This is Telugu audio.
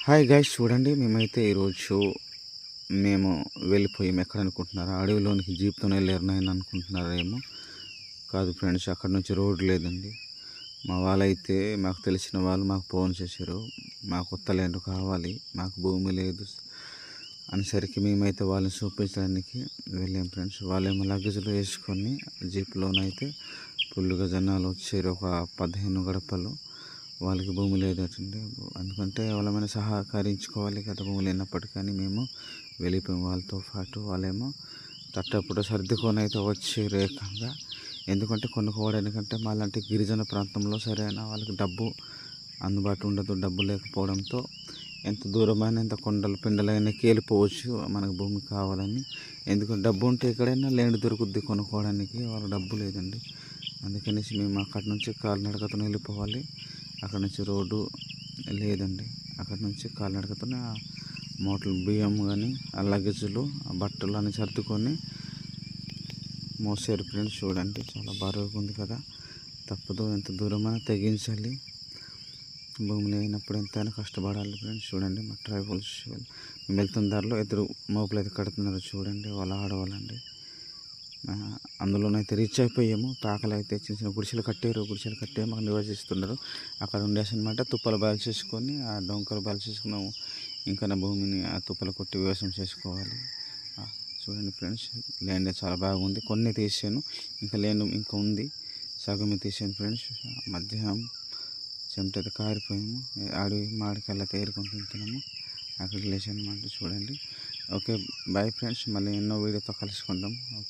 హాయ్ గైస్, చూడండి మేమైతే ఈరోజు మేము వెళ్ళిపోయాము. ఎక్కడ అనుకుంటున్నారా? అడవిలోనికి జీప్తోనే వెళ్ళారు నేను అనుకుంటున్నారేమో. కాదు ఫ్రెండ్స్, అక్కడ నుంచి రోడ్ లేదండి. మా వాళ్ళైతే మాకు తెలిసిన వాళ్ళు మాకు ఫోన్ చేశారు, మాకు కొత్త ల్యాండ్ కావాలి, మాకు భూమి లేదు అనేసరికి మేమైతే వాళ్ళని చూపించడానికి వెళ్ళాం ఫ్రెండ్స్. వాళ్ళేమో లగేజ్లో వేసుకొని జీప్లోనైతే ఫుల్గా జనాలు వచ్చారు, ఒక 15 గడపలు. వాళ్ళకి భూమి లేదటండి. ఎందుకంటే వాళ్ళమైనా సహకరించుకోవాలి కదా, భూమి లేనప్పటికీ. కానీ మేము వెళ్ళిపోయాం వాళ్ళతో పాటు. వాళ్ళేమో తట్టప్పుడు సర్దుకొని అయితే వచ్చారు ఏకంగా. ఎందుకంటే కొనుక్కోవడానికంటే మాలాంటి గిరిజన ప్రాంతంలో సరైన వాళ్ళకి డబ్బు అందుబాటు ఉండదు. డబ్బు లేకపోవడంతో ఎంత దూరమైన ఎంత కొండలు పిండలైనా వెళ్ళిపోవచ్చు మనకు భూమి కావాలని. ఎందుకంటే డబ్బు ఉంటే ఎక్కడైనా ల్యాండ్ దొరుకుద్ది కొనుక్కోవడానికి. వాళ్ళ డబ్బు లేదండి. అందుకనేసి మేము అక్కడి నుంచి కాలినడకతో వెళ్ళిపోవాలి. అక్కడ నుంచి రోడ్డు లేదండి. అక్కడ నుంచి కాలినడకతోనే ఆ మూటలు బియ్యం కానీ ఆ లగేజులు ఆ బట్టలు అన్ని సర్దుకొని మోసారు ఫ్రెండ్స్. చూడండి చాలా బరువుగా ఉంది కదా, తప్పదు, ఎంత దూరమైనా తెగించాలి. భూమి లేనప్పుడు ఎంతైనా కష్టపడాలి ఫ్రెండ్స్. చూడండి మా ట్రైబల్స్ మేము వెళ్తున్న దారిలో ఇద్దరు మోపులు అయితే కడుతున్నారు. చూడండి వాళ్ళ ఆడవాళ్ళండి. అందులోనైతే రీచ్ అయిపోయాము. పాకలు అయితే చిన్న చిన్న గుడిసెలు కట్టే మాకు నివసిస్తున్నారు. అక్కడ ఉండేసి అనమాట తుప్పలు బాలు చేసుకొని ఆ డొంకలు బాలు చేసుకున్నాము. ఇంకా నా భూమిని ఆ తుప్పలు కొట్టి వ్యవసాయం చేసుకోవాలి. చూడండి ఫ్రెండ్స్, ల్యాండ్ చాలా బాగుంది. కొన్ని తీసాను, ఇంకా ల్యాండ్ ఇంకా ఉంది, సగమే తీసాను ఫ్రెండ్స్. మధ్యాహ్నం చెమట అయితే కారిపోయాము. అడవి మామిడికాయలు అయితే ఏరుకొని తింటున్నాము. అక్కడికి లేచాను అనమాట. చూడండి. ఓకే, బాయ్ ఫ్రెండ్స్, మళ్ళీ ఎన్నో వీడియోతో కలుసుకుంటాం. ఓకే.